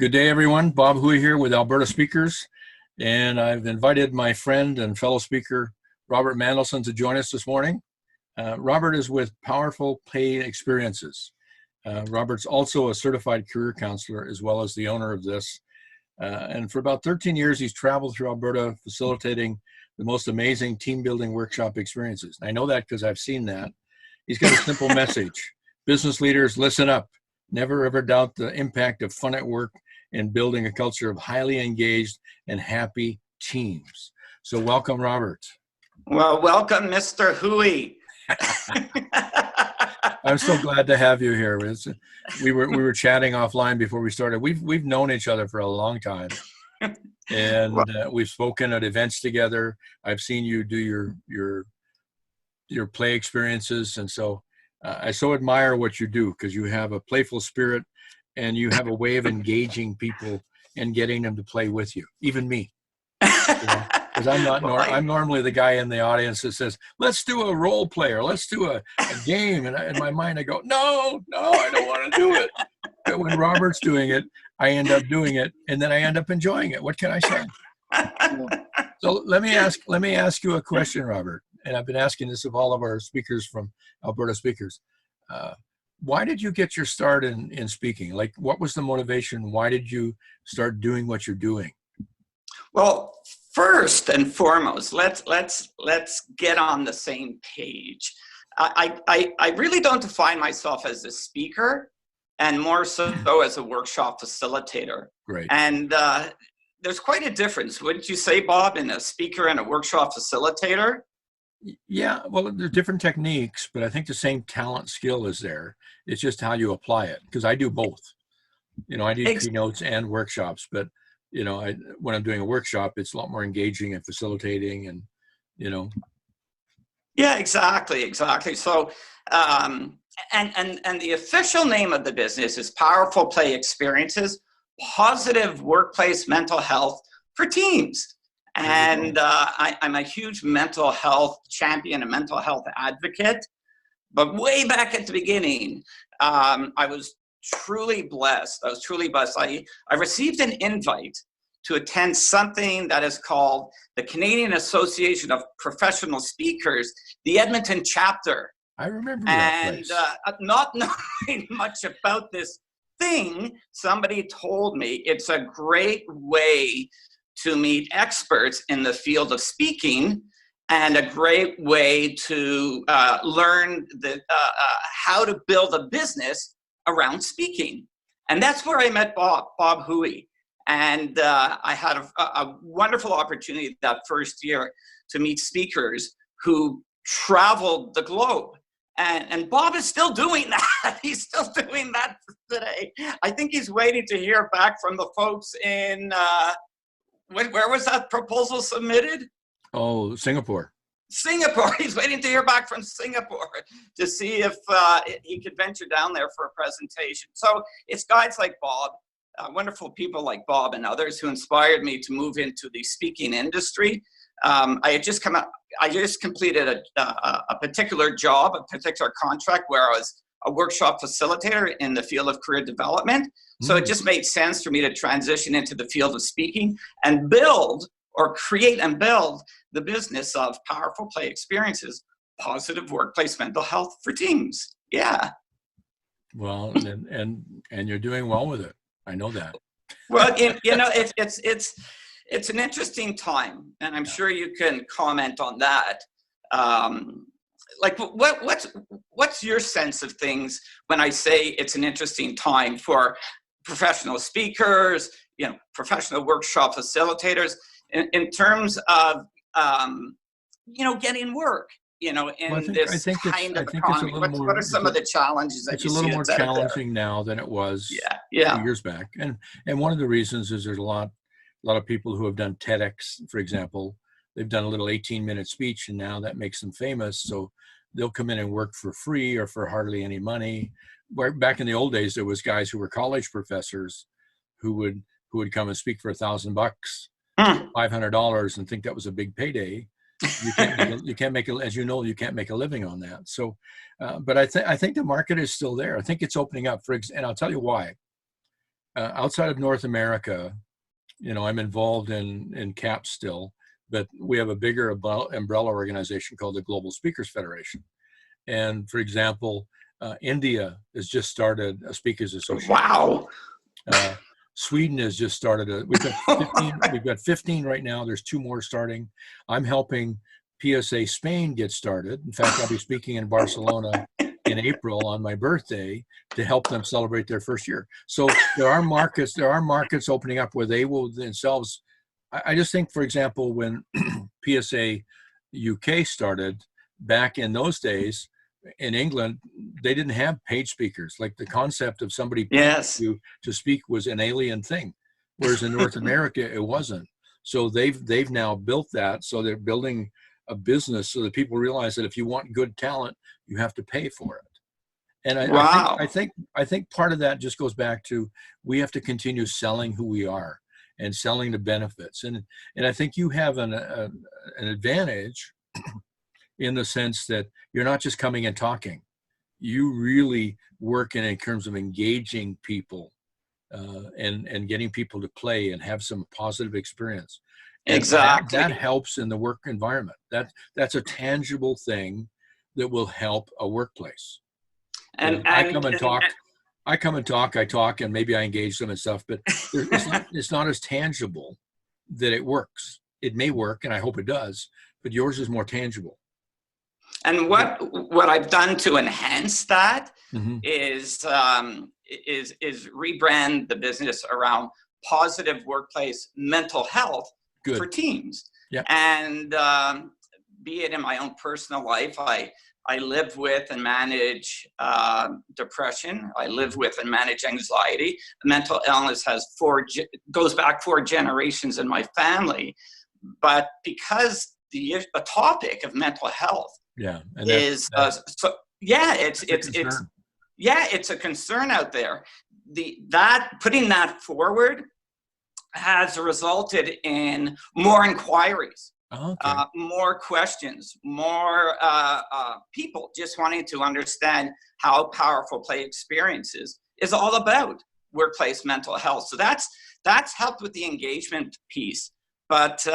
Good day, everyone. Bob Hooey here with Alberta Speakers, and I've invited my friend and fellow speaker, Robert Manolsen, to join us this morning. Robert is with Powerful Play Experiences. Robert's also a certified career counselor as well as the owner of this. And for about 13 years, he's traveled through Alberta facilitating the most amazing team building workshop experiences. I know that because I've seen that. He's got a simple message. Business leaders, listen up. Never ever doubt the impact of fun at work and building a culture of highly engaged and happy teams. So welcome, Robert. Well, welcome, Mr. Hooey. I'm so glad to have you here. We were chatting offline before we started. We've known each other for a long time, and we've spoken at events together. I've seen you do your play experiences, and so I so admire what you do because you have a playful spirit and you have a way of engaging people and getting them to play with you, even me. Because I'm normally the guy in the audience that says, let's do a role play or let's do a game. And in my mind, I go, no, I don't want to do it. But when Robert's doing it, I end up doing it, and then I end up enjoying it. What can I say? So let me ask you a question, Robert. And I've been asking this of all of our speakers from Alberta Speakers. Why did you get your start in speaking? Like, what was the motivation? Why did you start doing what you're doing? Well, first and foremost, let's get on the same page. I really don't define myself as a speaker, and more so as a workshop facilitator. Great. And there's quite a difference, wouldn't you say, Bob, in a speaker and a workshop facilitator? Yeah, well, there's different techniques, but I think the same talent skill is there. It's just how you apply it, because I do both. I do keynotes and workshops, but when I'm doing a workshop, it's a lot more engaging and facilitating, and Yeah, exactly. So, and the official name of the business is Powerful Play Experiences, Positive Workplace Mental Health for Teams. And I'm a huge mental health champion, a mental health advocate. But way back at the beginning, I was truly blessed. I received an invite to attend something that is called the Canadian Association of Professional Speakers, the Edmonton chapter. I remember that place. And not knowing much about this thing, somebody told me it's a great way to meet experts in the field of speaking, and a great way to learn how to build a business around speaking. And that's where I met Bob Hooey. And I had a wonderful opportunity that first year to meet speakers who traveled the globe. And Bob is still doing that. He's still doing that today. I think he's waiting to hear back from the folks in, where was that proposal submitted? Oh, Singapore. He's waiting to hear back from Singapore to see if he could venture down there for a presentation. So it's guys like Bob, wonderful people like Bob and others who inspired me to move into the speaking industry. I just completed a particular job, a particular contract where I was a workshop facilitator in the field of career development. So it just made sense for me to transition into the field of speaking and create and build the business of Powerful Play Experiences, Positive Workplace Mental Health for Teams. Yeah. Well, and you're doing well with it. I know that. Well, it's an interesting time, and I'm sure you can comment on that. Like, what's your sense of things when I say it's an interesting time for professional speakers, professional workshop facilitators, in terms of getting work, in this kind of economy? What are some of the challenges that you see? It's a little more challenging now than it was 2 years back, and one of the reasons is there's a lot of people who have done TEDx, for example. They've done a little 18-minute speech, and now that makes them famous. So they'll come in and work for free or for hardly any money. Where back in the old days, there was guys who were college professors who would come and speak for $1,000, $500, and think that was a big payday. You can't make it, as you know, you can't make a living on that. So, but I think the market is still there. I think it's opening up. And I'll tell you why. outside of North America, I'm involved in CAP still, but we have a bigger umbrella organization called the Global Speakers Federation. And for example, India has just started a speakers association. Wow. Sweden has just started we've got 15 right now. There's 2 more starting. I'm helping PSA Spain get started. In fact, I'll be speaking in Barcelona in April on my birthday to help them celebrate their first year. So there are markets opening up where they will themselves. I just think, for example, when PSA UK started back in those days in England, they didn't have paid speakers. Like the concept of somebody paying you to speak was an alien thing, whereas in North America it wasn't. So they've now built that. So they're building a business so that people realize that if you want good talent, you have to pay for it. And I think part of that just goes back to, we have to continue selling who we are and selling the benefits. And I think you have an advantage in the sense that you're not just coming and talking. You really work in terms of engaging people and getting people to play and have some positive experience. And Exactly. that helps in the work environment. That's a tangible thing that will help a workplace. I come and talk, and maybe I engage them and stuff, but it's not as tangible that it works. It may work, and I hope it does, but yours is more tangible. And what I've done to enhance that is rebrand the business around positive workplace mental health for teams. Yep. And be it in my own personal life, I live with and manage depression. I live with and manage anxiety. Mental illness goes back 4 generations in my family. But because the topic of mental health it's a concern out there. Putting that forward has resulted in more inquiries. More questions, more people just wanting to understand how powerful play experiences is all about workplace mental health. So that's helped with the engagement piece. But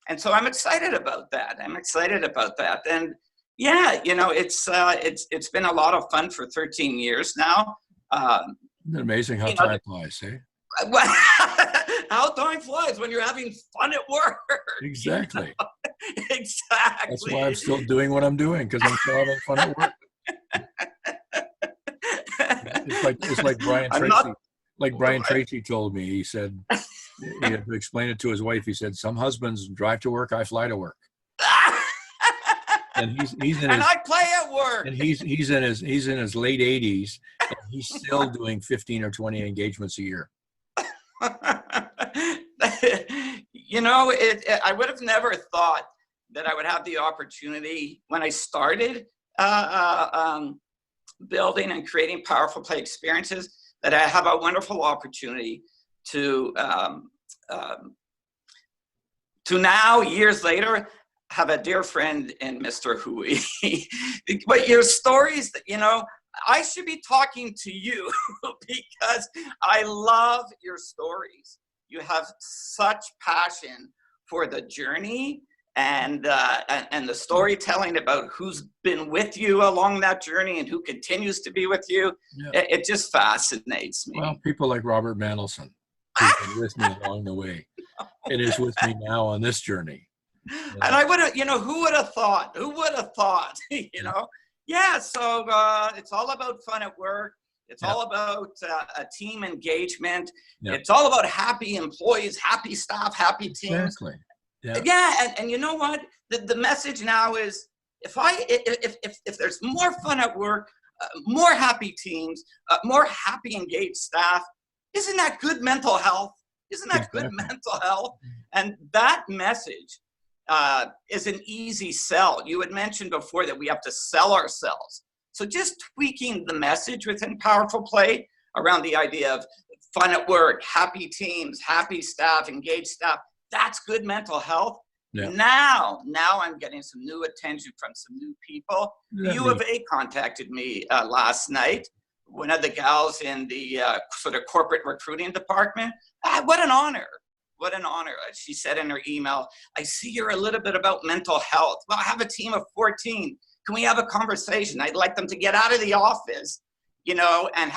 and so I'm excited about that. And yeah, it's been a lot of fun for 13 years now. Isn't it amazing how time flies, eh? How time flies when you're having fun at work. Exactly. Exactly. That's why I'm still doing what I'm doing, because I'm still having fun at work. It's like Brian Tracy. Brian Tracy told me. He said he had to explain it to his wife. He said, "Some husbands drive to work, I fly to work." And he's in I play at work. And he's in his late 80s, and he's still doing 15 or 20 engagements a year. I would have never thought that I would have the opportunity when I started building and creating powerful play experiences, that I have a wonderful opportunity to now, years later, have a dear friend in Mr. Hooey. But your stories, I should be talking to you because I love your stories. You have such passion for the journey and the storytelling about who's been with you along that journey and who continues to be with you. Yeah. It just fascinates me. Well, people like Robert Manolsen, who's been with me along the way, and is with me now on this journey. And I would have, who would have thought? Yeah, so it's all about fun at work. It's all about a team engagement. It's all about happy employees, happy staff, happy teams. Exactly. Yeah, and you know what? The message now is, if there's more fun at work, more happy teams, more happy engaged staff, isn't that good mental health? Isn't that good mental health? And that message is an easy sell. You had mentioned before that we have to sell ourselves. So just tweaking the message within Powerful Play around the idea of fun at work, happy teams, happy staff, engaged staff, that's good mental health. Yeah. Now I'm getting some new attention from some new people. U of A contacted me last night one of the gals in the sort of corporate recruiting department. What an honor. What an honor. She said in her email, I see you're a little bit about mental health. Well, I have a team of 14. Can we have a conversation? I'd like them to get out of the office, and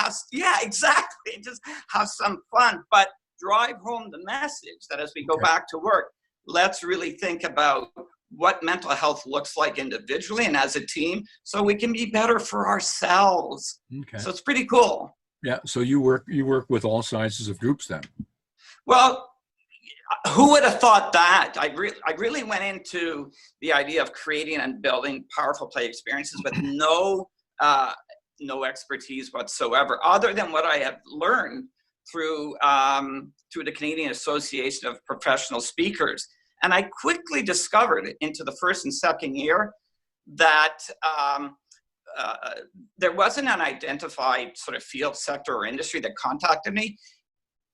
exactly. Just have some fun, but drive home the message that as we go back to work, let's really think about what mental health looks like individually and as a team so we can be better for ourselves. Okay. So it's pretty cool. Yeah. So you work with all sizes of groups then? Well, who would have thought that? I really went into the idea of creating and building powerful play experiences with no expertise whatsoever, other than what I have learned through the Canadian Association of Professional Speakers. And I quickly discovered into the first and second year that there wasn't an identified sort of field, sector, or industry that contacted me.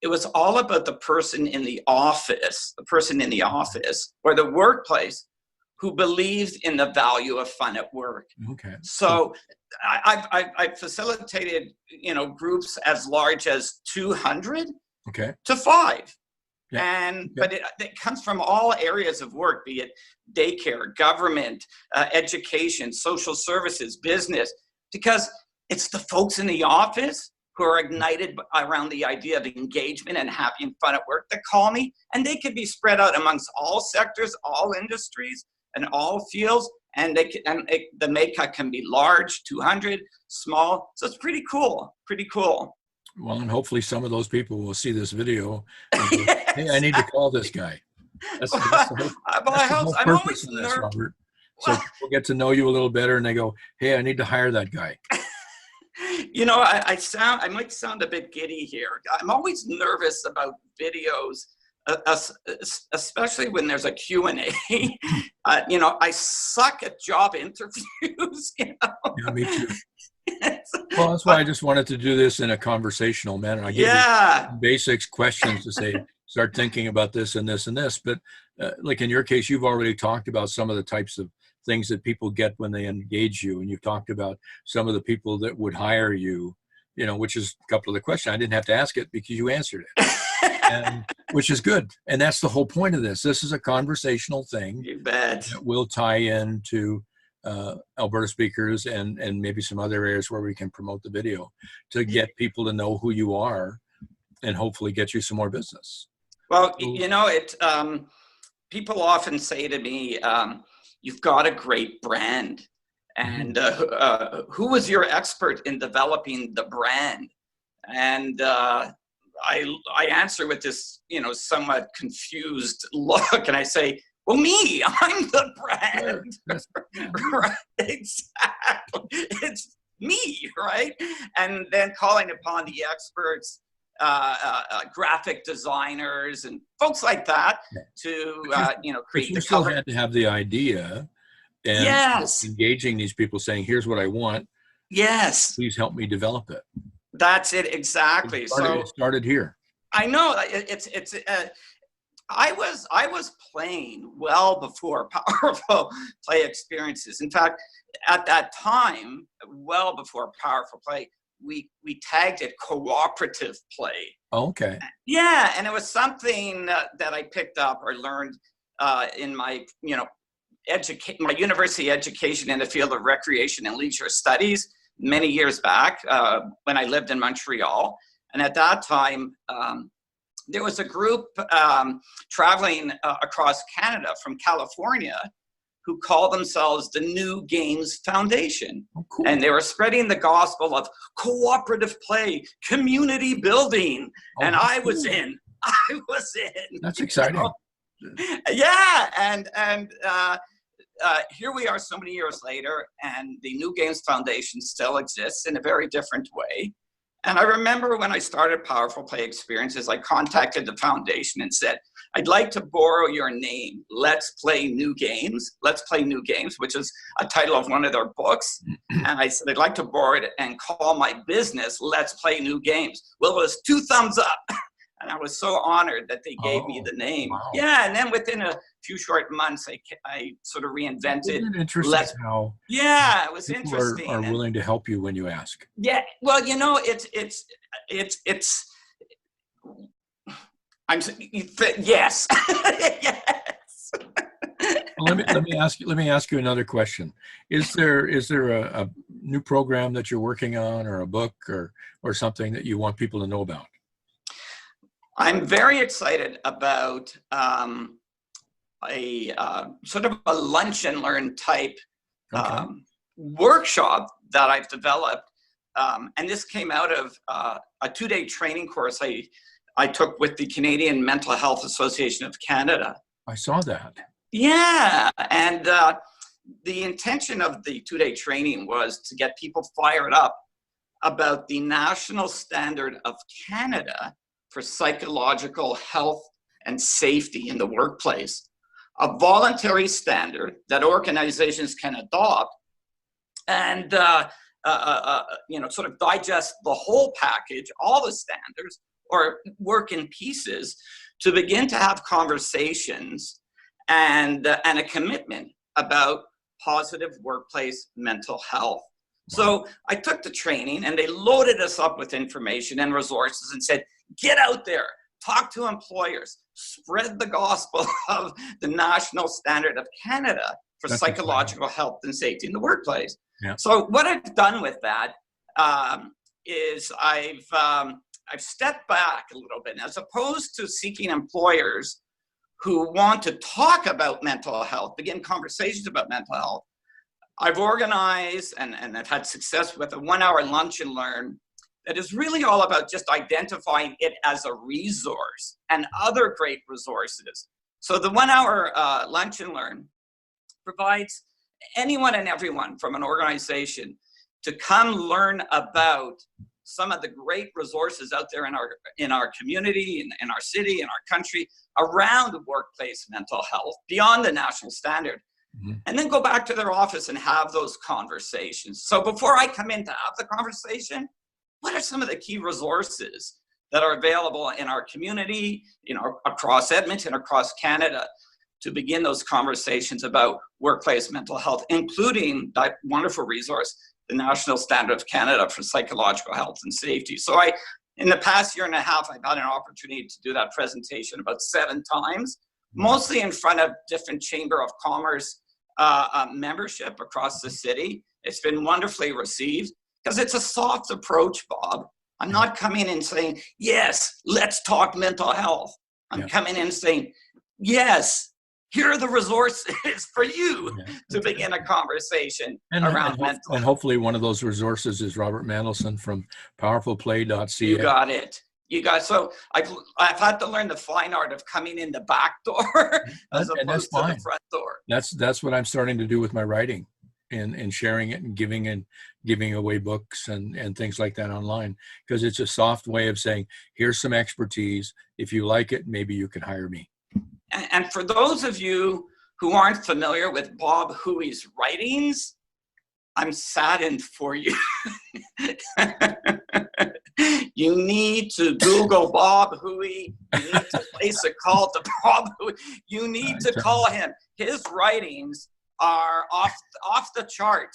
It was all about the person in the office or the workplace who believes in the value of fun at work. Okay. So I've facilitated, groups as large as 200 to 5. Yeah. But it comes from all areas of work, be it daycare, government, education, social services, business, because it's the folks in the office who are ignited around the idea of engagement and happy and fun at work that call me, and they can be spread out amongst all sectors, all industries, and all fields, and the makeup can be large, 200, small, so it's pretty cool. Well, and hopefully some of those people will see this video and go, hey, I need to call this guy. That's the whole I'm always nervous, Robert. So people get to know you a little better and they go, hey, I need to hire that guy. I might sound a bit giddy here. I'm always nervous about videos, especially when there's a Q&A. I suck at job interviews. Yeah, me too. Well, that's why I just wanted to do this in a conversational manner. I gave you basics questions to say, start thinking about this and this and this. But like in your case, you've already talked about some of the types of things that people get when they engage you. And you've talked about some of the people that would hire you, which is a couple of the questions. I didn't have to ask it because you answered it, which is good. And that's the whole point of this. This is a conversational thing. You bet. That will tie into Alberta Speakers and maybe some other areas where we can promote the video to get people to know who you are and hopefully get you some more business. Well, people often say to me, you've got a great brand. And who was your expert in developing the brand? And I answer with this, somewhat confused look, and I say, well, me, I'm the brand. Right, exactly. It's me, right? And then calling upon the experts, graphic designers and folks like that to, create you still had to have the idea and engaging these people saying, here's what I want. Yes. Please help me develop it. That's it. Exactly. It started here. I know I was playing well before powerful play experiences. In fact, at that time, well before powerful play, we tagged it cooperative play. Oh, okay. Yeah, and it was something that I picked up or learned in my my university education in the field of recreation and leisure studies many years back when I lived in Montreal. And at that time, there was a group traveling across Canada from California who called themselves the New Games Foundation. Oh, cool. And they were spreading the gospel of cooperative play, community building. Oh, and I was in. That's exciting. Yeah, and here we are so many years later, and the New Games Foundation still exists in a very different way. And I remember when I started Powerful Play Experiences, I contacted the foundation and said, I'd like to borrow your name. Let's Play New Games. Let's Play New Games, which is a title of one of their books. And I said, I'd like to borrow it and call my business Let's Play New Games. Well, it was 2 thumbs up. And I was so honored that they gave me the name. Wow. Yeah, and then within a few short months, I sort of reinvented. Isn't it interesting how Yeah, it was people interesting. are willing to help you when you ask? Yeah, well, you know, yes. Yes. Well, let me ask you another question. Is there a new program that you're working on, or a book, or something that you want people to know about? I'm very excited about a sort of a lunch and learn type Okay. workshop that I've developed. And this came out of a 2-day training course I took with the Canadian Mental Health Association of Canada. I saw that. Yeah, and the intention of the 2-day training was to get people fired up about the national standard of Canada for psychological health and safety in the workplace, a voluntary standard that organizations can adopt and sort of digest the whole package, all the standards, or work in pieces to begin to have conversations and a commitment about positive workplace mental health. So I took the training and they loaded us up with information and resources and said, get out there, talk to employers, spread the gospel of the national standard of Canada for That's psychological health and safety in the workplace. Yeah. So what I've done with that is I've stepped back a little bit. As opposed to seeking employers who want to talk about mental health, begin conversations about mental health, I've organized and I've had success with a 1-hour lunch and learn that is really all about just identifying it as a resource and other great resources. So the 1-hour lunch and learn provides anyone and everyone from an organization to come learn about some of the great resources out there in our community, in our city, in our country, around workplace mental health, beyond the national standard. Mm-hmm. And then go back to their office and have those conversations. So before I come in to have the conversation, what are some of the key resources that are available in our community, across Edmonton, across Canada, to begin those conversations about workplace mental health, including that wonderful resource, the National Standard of Canada for Psychological Health and Safety. So in the past 1.5 years, I've had an opportunity to do that presentation about 7 times, mostly in front of different Chamber of Commerce membership across the city. It's been wonderfully received because it's a soft approach, Bob. I'm not coming in saying, yes, let's talk mental health. I'm coming in saying, yes, here are the resources for you to begin a conversation around mental health. And hopefully one of those resources is Robert Manolsen from powerfulplay.ca. You got it. So I've had to learn the fine art of coming in the back door as opposed to the front door. That's what I'm starting to do with my writing and sharing it and giving away books and things like that online, because it's a soft way of saying, here's some expertise. If you like it, maybe you can hire me. And for those of you who aren't familiar with Bob Hooey's writings, I'm saddened for you. You need to Google Bob Hooey. You need to place a call to Bob Hooey. You need to call him. His writings are off the chart.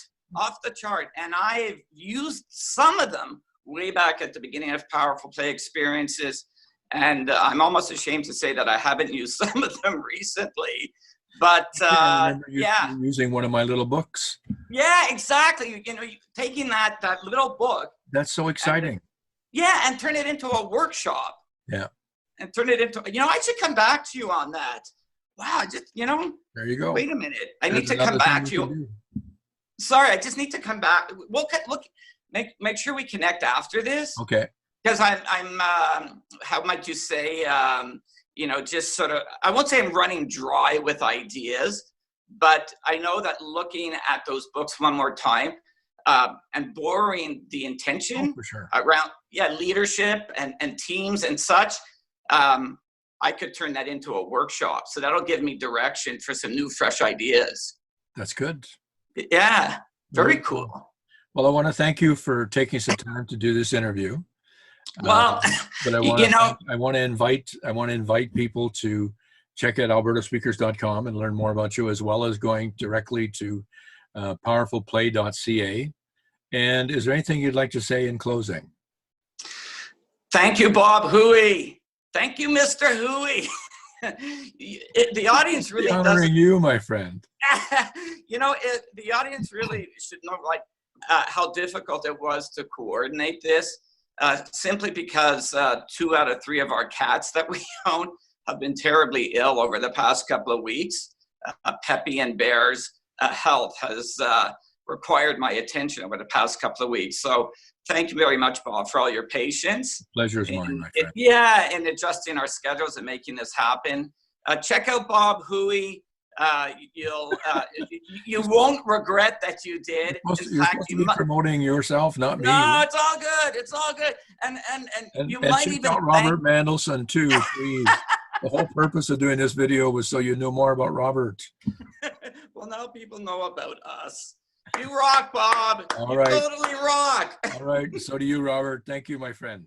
And I've used some of them way back at the beginning of Powerful Play Experiences. And I'm almost ashamed to say that I haven't used some of them recently. But you're using one of my little books. Yeah, exactly. Taking that little book. That's so exciting. And turn it into a workshop. Yeah. And turn it into, I should come back to you on that. Wow, there you go. Wait a minute. I need to come back to you. Sorry, I just need to come back. We'll make sure we connect after this. Okay. Because I'm how might you say, just sort of, I won't say I'm running dry with ideas, but I know that looking at those books one more time and borrowing the intention for sure. around leadership and teams and such, I could turn that into a workshop. So that'll give me direction for some new, fresh ideas. That's good. Yeah, very cool. Well, I want to thank you for taking some time to do this interview. Well, but I want to invite people to check out albertaspeakers.com and learn more about you, as well as going directly to powerfulplay.ca. And is there anything you'd like to say in closing? Thank you, Bob Hooey. Thank you, Mr. Hooey. The audience really honoring you, my friend. You know, the audience really should know, like, how difficult it was to coordinate this, simply because 2 out of 3 of our cats that we own have been terribly ill over the past couple of weeks. Peppy and Bear's health has required my attention over the past couple of weeks. So thank you very much, Bob, for all your patience. Pleasure is mine, my friend. Yeah, and adjusting our schedules and making this happen. Check out Bob Hooey. You won't regret that you did. You're supposed to be promoting yourself, not me. No, it's all good. It's all good. And you might check even out Robert Manolsen too, please. The whole purpose of doing this video was so you know more about Robert. Well, now people know about us. You rock, Bob. All you right. totally rock. All right. So do you, Robert. Thank you, my friend.